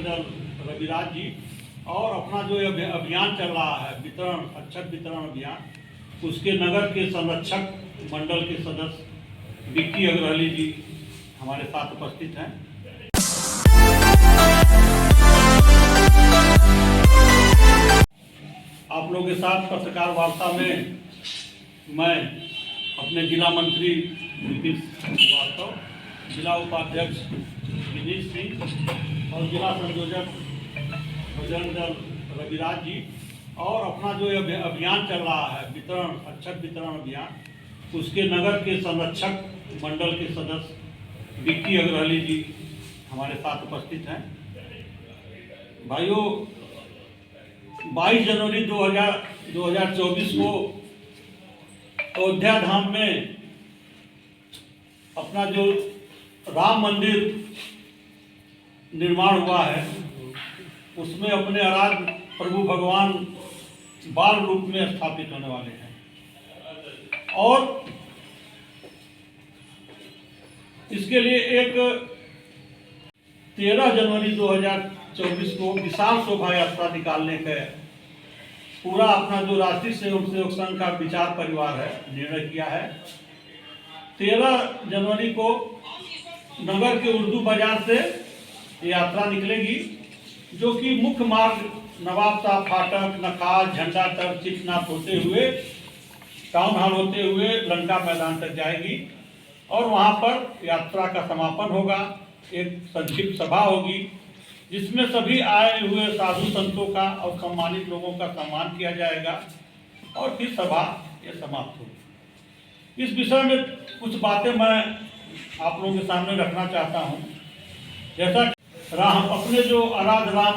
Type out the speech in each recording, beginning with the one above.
बजरंग दल रविराज जी और अपना जो अभियान चल रहा है वितरण अक्षत वितरण अभियान, उसके नगर के संरक्षक मंडल के सदस्य विक्की अग्रवाली जी हमारे साथ उपस्थित हैं। आप लोगों के साथ पत्रकार वार्ता में मैं अपने जिला मंत्री विपिन श्रीवास्तव, जिला उपाध्यक्ष विनीत सिंह और जिला संयोजक बजरंग दल रविराज जी और अपना जो अभियान चल रहा है वितरण अक्षत वितरण अभियान, उसके नगर के संरक्षक मंडल के सदस्य विक्की अग्रवाली जी हमारे साथ उपस्थित हैं। भाइयों, 22 जनवरी 2024 को अयोध्या धाम में अपना जो राम मंदिर निर्माण हुआ है, उसमें अपने आराध्य प्रभु भगवान बाल रूप में स्थापित होने वाले हैं और इसके लिए एक 13 जनवरी 2024 को विशाल शोभा यात्रा निकालने का पूरा अपना जो राष्ट्रीय सेवक संघ का विचार परिवार है निर्णय किया है। 13 जनवरी को नगर के उर्दू बाजार से यात्रा निकलेगी, जो कि मुख्य मार्ग नवाब साहब फाटक, नखास, झंडा तक, चिकनाथ होते हुए टाउन हॉल होते हुए लंका मैदान तक जाएगी और वहां पर यात्रा का समापन होगा। एक संक्षिप्त सभा होगी जिसमें सभी आए हुए साधु संतों का और सम्मानित लोगों का सम्मान किया जाएगा और फिर सभा ये समाप्त होगी। इस विषय में कुछ बातें मैं आप लोगों के सामने रखना चाहता हूं। जैसा राम अपने जो आराध्य राम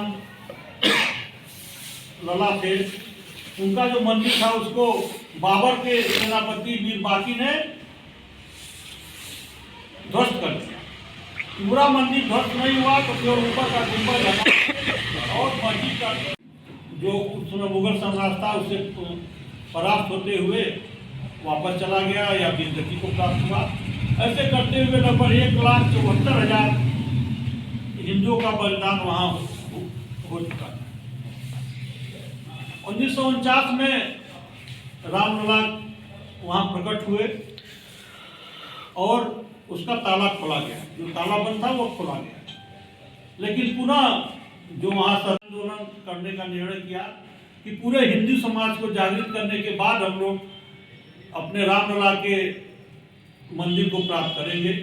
लला थे, उनका जो मंदिर था उसको बाबर के सेनापति मीर बाकी ने ध्वस्त कर दिया। पूरा मंदिर ध्वस्त नहीं हुआ तो केवल ऊपर का गुंबद लगा और मस्जिद का जो उस समय मुगल सम्राट था उसे परास्त होते हुए वापस चला गया या वीरगति को प्राप्त हुआ। ऐसे करते हुए लगभग 1,74,000 हिंदुओं का बलिदान वहां हो चुका था। 1949 में रामलला वहां प्रकट हुए और उसका ताला खोला गया, जो ताला बंद था वो खोला गया। लेकिन पुनः जो वहां आंदोलन करने का निर्णय किया कि पूरे हिंदू समाज को जागृत करने के बाद हम लोग अपने रामलला के मंदिर को प्राप्त करेंगे।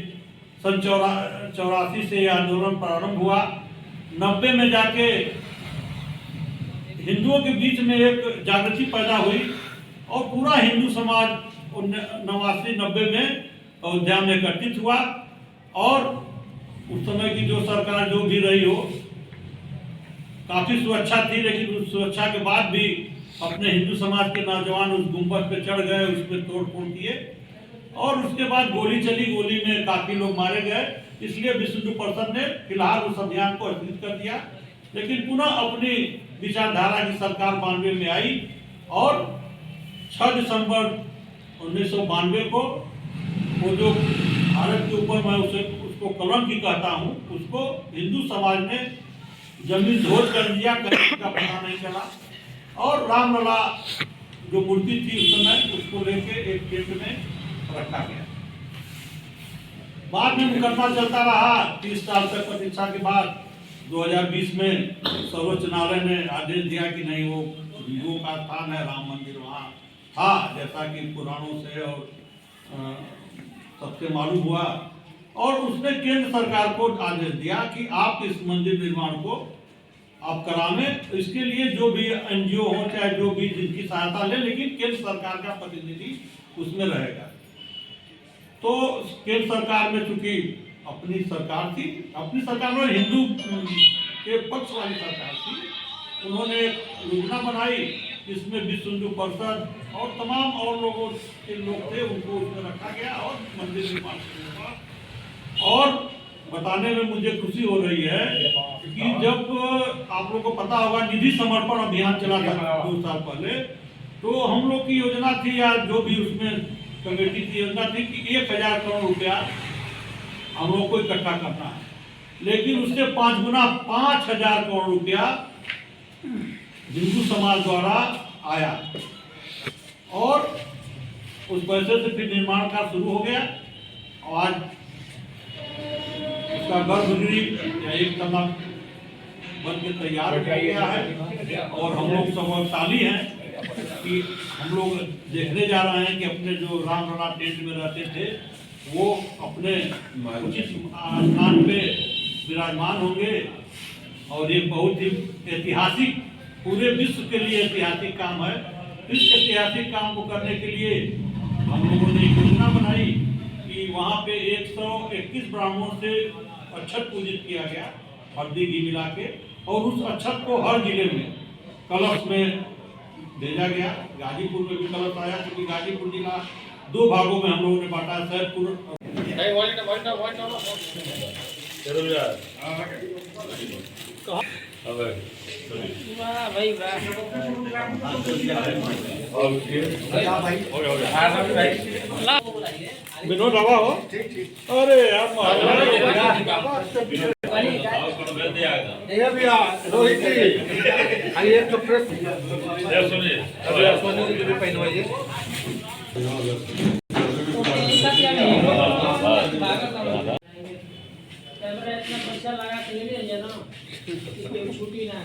सन 84 से यह आंदोलन प्रारंभ हुआ। 90 में जाके हिंदुओं के बीच में एक जागृति पैदा हुई और पूरा हिंदू समाज 89-90 में अयोध्या में एकत्रित हुआ और उस समय की जो सरकार जो भी रही हो, काफी सुरक्षा थी, लेकिन उस सुरक्षा के बाद भी अपने हिंदू समाज के नौजवान उस गुंबद पे चढ़ गए, उस पर तोड़ फोड़ किए और उसके बाद गोली चली। गोली में काफी लोग मारे गए। इसलिए विश्व हिंदू परिषद ने फिलहाल उस अभियान को स्थगित कर दिया। लेकिन पुनः अपनी विचारधारा की सरकार 92 में आई और 6 दिसंबर 1992 को वो जो भारत के ऊपर मैं उसको कलंकी कहता हूँ, उसको हिंदू समाज ने जमीन ध्वस्त कर दिया, कहीं का पता नहीं चला और रामलला जो मूर्ति थी उस समय उसको लेके एक टेंट में रखा गया। बाद में मुकदमा चलता रहा। 30 साल तक प्रतीक्षा के बाद 2020 में सर्वोच्च न्यायालय ने आदेश दिया कि नहीं, वो हिंदुओं का स्थान है, राम मंदिर वहाँ था, जैसा कि पुराणों से और सबसे मालूम हुआ और उसने केंद्र सरकार को आदेश दिया कि आप इस मंदिर निर्माण को आप करावें। इसके लिए जो भी एनजीओ हो, चाहे जो भी जिनकी सहायता ले, लेकिन केंद्र सरकार का प्रतिनिधि उसमें रहेगा। तो केंद्र सरकार में चूंकि अपनी सरकार थी, अपनी सरकार में हिंदू के पक्ष वाली सरकार थी, उन्होंने योजना बनाई जिसमें विश्व हिंदू परिषद और तमाम और लोगों के लोग थे, उनको उसमें रखा गया और मंदिर निर्माण शुरू हुआ। और बताने में मुझे खुशी हो रही है कि जब आप लोगों को पता होगा निधि समर्पण अभियान चला था 2 साल पहले, तो हम लोग की योजना थी या जो भी उसमें कमेटी की योजना थी कि 1,000 करोड़ रुपया हम लोग को इकट्ठा करना है। लेकिन उससे 5 गुना 5,000 करोड़ रुपया हिंदू समाज द्वारा आया और उस पैसे से फिर निर्माण कार्य शुरू हो गया और आज उसका गर्भगृह या एक तला बन के तैयार हो गया है और हम लोग सौभाग्यशाली हैं कि हम लोग देखने जा रहे हैं कि अपने जो रामलला टेंट में रहते थे वो अपने उचित स्थान पे विराजमान होंगे और ये बहुत ही ऐतिहासिक, पूरे विश्व के लिए ऐतिहासिक काम है। इस ऐतिहासिक काम को करने के लिए हम लोगों ने योजना बनाई कि वहाँ पे 121 ब्राह्मणों से अक्षत पूजित किया गया, हल्दी घी मिला के, और उस अक्षत को हर जिले में कलश में भेजा गया। गाजीपुर में भी कलश आया क्योंकि गाजीपुर जिला 2 भागों में हम लोगों ने बांटा है, सैदपुर विनोद बाबा हो। अरे यार कैमरा इतना पैसा लगा के ले लिया ना कि छुट्टी ना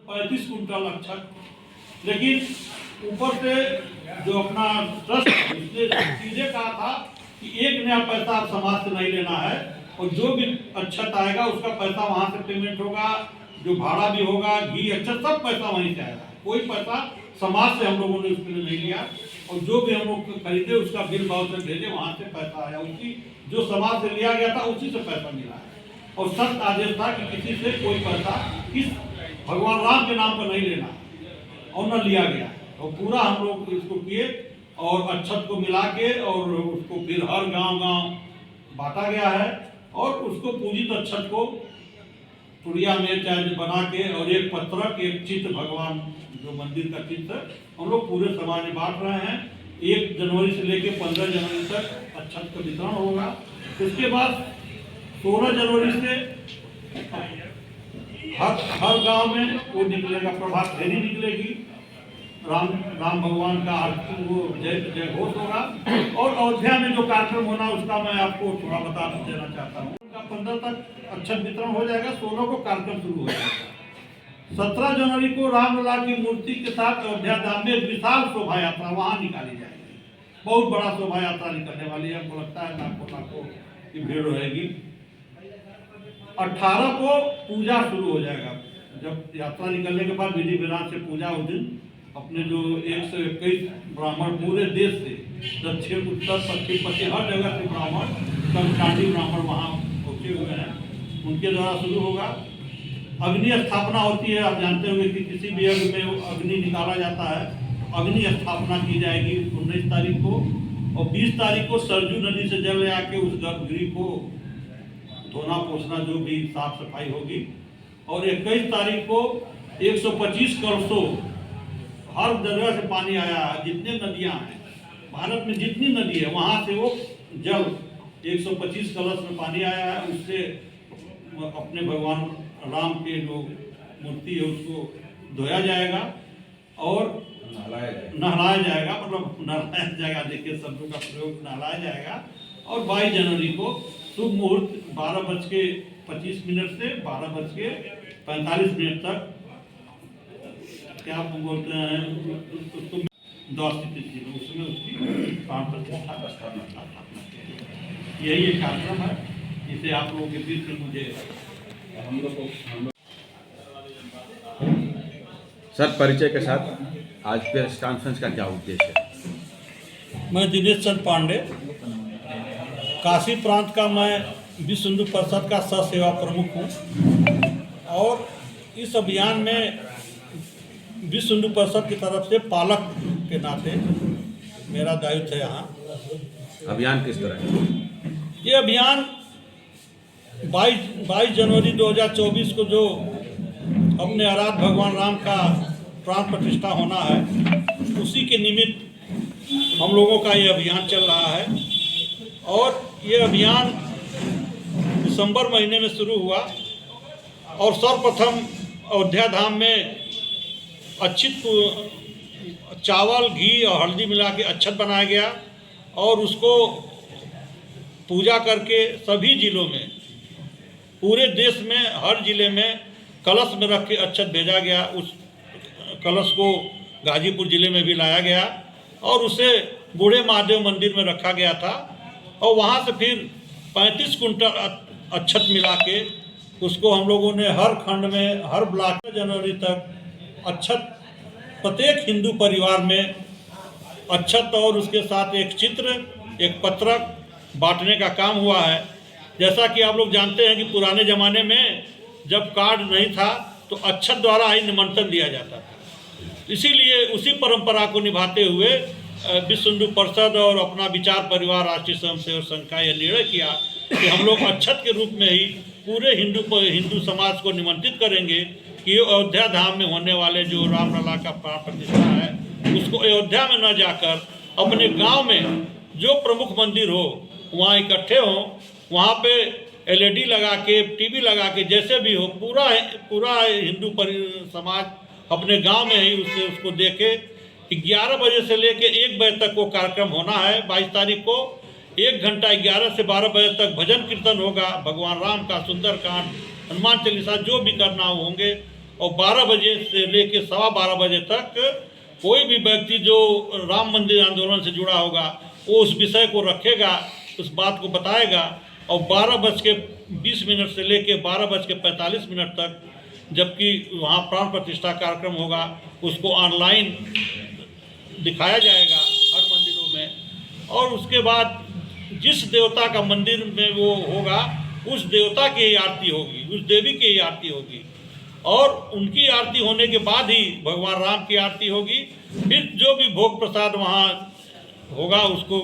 35 कुंटल अक्षत, लेकिन ऊपर से जो अपना ट्रस्ट सीधे कहा था कि 1 नया पैसा आप समाज से नहीं लेना है और जो भी अक्षत आएगा उसका पैसा वहां से पेमेंट होगा, जो भाड़ा भी होगा, घी अक्षत सब पैसा वहीं से आएगा। कोई पैसा समाज से हम लोगों ने उसके लिए नहीं लिया और जो भी हम लोग खरीदे उसका बिल बाउचर भेजे, वहां से पैसा आया, उसी जो समाज से लिया गया था उसी से पैसा मिला है। और सख्त आदेश था कि किसी से कोई पैसा किस भगवान राम के नाम पर नहीं लेना और न लिया गया। और पूरा हम लोग इसको किए और अक्षत को मिला के और उसको फिर हर गांव बांटा गया है और उसको पूजित अक्षत को पुड़िया में चाहे बना के और एक पत्रक, एक चित्र, भगवान जो मंदिर का चित्र हम लोग पूरे समाज में बांट रहे हैं। 1 जनवरी से लेकर 15 जनवरी तक अक्षत का वितरण होगा। उसके बाद 16 जनवरी से हर गांव में वो निकलेगा, प्रभात फेरी निकलेगी, राम भगवान का वो जय घोष होगा। और अयोध्या में जो कार्यक्रम होना उसका मैं आपको थोड़ा बता देना चाहता हूँ। 15 तक अक्षत वितरण हो जाएगा, 16 को कार्यक्रम शुरू हो जाएगा। 17 जनवरी को रामलला की मूर्ति के साथ अयोध्या धाम में एक विशाल शोभा यात्रा वहां निकाली जाएगी। बहुत बड़ा शोभा यात्रा निकलने वाली है, हमको लगता है लाखों की भीड़ रहेगी। 18 को पूजा शुरू हो जाएगा। जब यात्रा निकलने के बाद विधि विधान से पूजा उस दिन अपने जो 121 ब्राह्मण पूरे देश से, दक्षिण, उत्तर, पश्चिम, पश्चिम हर जगह से ब्राह्मण, कर्मकांडी ब्राह्मण वहाँ पहुँचे हुए हैं, उनके द्वारा शुरू होगा। अग्नि स्थापना होती है, आप जानते होंगे कि किसी भी यज्ञ में अग्नि निकाला जाता है। अग्नि स्थापना की जाएगी 19 तारीख को और 20 तारीख को सरजू नदी से जल ले आके उस गर्भगृह को धोना पोछना जो भी साफ सफाई होगी। और 21 तारीख को 125 कलशों, हर जगह से पानी आया है, जितने नदियां हैं भारत में, जितनी नदी है वहां से वो जल 125 कलश में पानी आया है, उससे अपने भगवान राम के जो मूर्ति है उसको धोया जाएगा और नहलाया जाएगा, मतलब नहलाया जाएगा, देखिए शब्दों का प्रयोग, नहलाया जाएगा। और 22 जनवरी को शुभ मुहूर्त 12:25 से 12:45 तक, क्या बोलते हैं उसको, 10 तिथि में उसमें उसकी प्राण प्रतिष्ठा स्थापना। यही एक कार्यक्रम है जिसे आप लोगों के बीच में मुझे हम लोग को सर परिचय के साथ आज प्रेस कॉन्फ्रेंस का क्या उद्देश्य है? मैं दिनेश चंद पांडे, काशी प्रांत का मैं विश्व हिंदू परिषद का सह सेवा प्रमुख हूँ और इस अभियान में विश्व हिंदू परिषद की तरफ से पालक के नाते मेरा दायित्व है। यहाँ अभियान किस तरह है? ये अभियान 22 जनवरी 2024 को जो अपने आराध्य भगवान राम का प्राण प्रतिष्ठा होना है, उसी के निमित्त हम लोगों का ये अभियान चल रहा है। और ये अभियान दिसंबर महीने में शुरू हुआ और सर्वप्रथम अयोध्या धाम में अच्छित चावल, घी और हल्दी मिला के अच्छत बनाया गया और उसको पूजा करके सभी जिलों में, पूरे देश में हर जिले में कलश में रख के अच्छत भेजा गया। उस कलश को गाजीपुर जिले में भी लाया गया और उसे बूढ़े महादेव मंदिर में रखा गया था और वहाँ से फिर 35 कुंटल अच्छत मिला के उसको हम लोगों ने हर खंड में, हर ब्लॉक में जनवरी तक अच्छत प्रत्येक हिंदू परिवार में अच्छत और उसके साथ एक चित्र, एक पत्रक बांटने का काम हुआ है। जैसा कि आप लोग जानते हैं कि पुराने ज़माने में जब कार्ड नहीं था तो अच्छत द्वारा ही निमंत्रण दिया जाता था। इसीलिए उसी परंपरा को निभाते हुए विश्व हिंदू परिषद और अपना विचार परिवार राष्ट्रीय स्वयंसेवक संघ का यह निर्णय किया कि हम लोग अच्छत के रूप में ही पूरे हिंदू समाज को निमंत्रित करेंगे कि अयोध्या धाम में होने वाले जो रामलला का प्राण प्रतिष्ठा है उसको अयोध्या में न जाकर अपने गांव में जो प्रमुख मंदिर हो वहाँ इकट्ठे हों, वहाँ पे LED लगा के, TV लगा के, जैसे भी हो पूरा हिंदू समाज अपने गांव में ही उसको देखे। 11 बजे से लेके 1 बजे तक वो कार्यक्रम होना है। 22 तारीख को 1 घंटा 11 से 12 बजे तक भजन कीर्तन होगा, भगवान राम का सुंदरकांड, हनुमान चालीसा जो भी करना होंगे। और 12 बजे से लेके 12:15 बजे तक कोई भी व्यक्ति जो राम मंदिर आंदोलन से जुड़ा होगा वो उस विषय को रखेगा, उस बात को बताएगा। और 12:20 से लेके 12:45 तक जबकि वहाँ प्राण प्रतिष्ठा कार्यक्रम होगा उसको ऑनलाइन दिखाया जाएगा हर मंदिरों में। और उसके बाद जिस देवता का मंदिर में वो होगा उस देवता की ही आरती होगी, उस देवी की ही आरती होगी और उनकी आरती होने के बाद ही भगवान राम की आरती होगी। फिर जो भी भोग प्रसाद वहाँ होगा उसको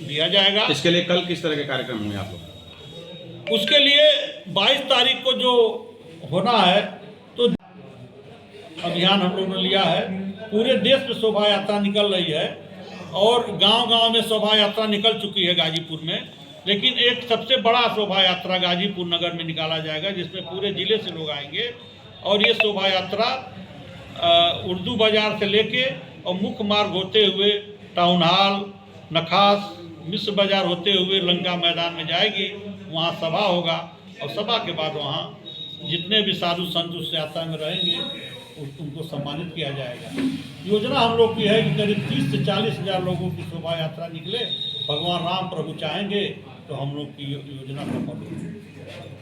दिया जाएगा। इसके लिए कल किस तरह के कार्यक्रम होंगे आप लोग? उसके लिए 22 तारीख को जो होना है तो अभियान हम लोगों ने लिया है। पूरे देश में शोभा यात्रा निकल रही है और गांव-गांव में शोभा यात्रा निकल चुकी है गाजीपुर में, लेकिन एक सबसे बड़ा शोभा यात्रा गाजीपुर नगर में निकाला जाएगा जिसमें पूरे ज़िले से लोग आएंगे। और ये शोभा यात्रा उर्दू बाज़ार से लेके और मुख्य मार्ग होते हुए टाउन हॉल, नखास, मिश्र बाज़ार होते हुए लंका मैदान में जाएगी। वहाँ सभा होगा और सभा के बाद वहाँ जितने भी साधु संत उस यात्रा में रहेंगे उनको सम्मानित किया जाएगा। योजना हम लोग की है कि करीब 30 से 40 हज़ार लोगों की शोभा यात्रा निकले। भगवान राम प्रभु चाहेंगे तो हम लोग की योजना सफल होगी।